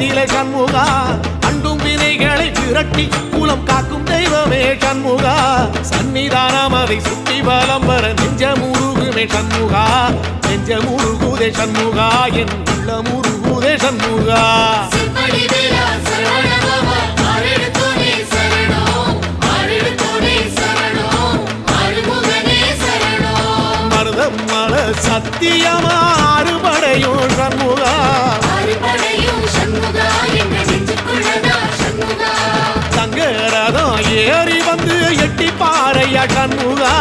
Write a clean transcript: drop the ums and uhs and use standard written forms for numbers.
நிலை சண்முகா அண்டும் வினைகளை விரட்டி குலம் காக்கும் தெய்வமே சண்முகா சன்னிதானம் அதை சுற்றி பலம் வர நெஞ்சமுருகுமே சண்முகா நெஞ்சமுருகுதே சண்முகா என் உள்ளமுருகுதே சண்முகா மருதமல சத்தியமா அறுபடையும் சண்முகா தங்கரதம் ஏறி வந்து எட்டி பாறையா சண்முகா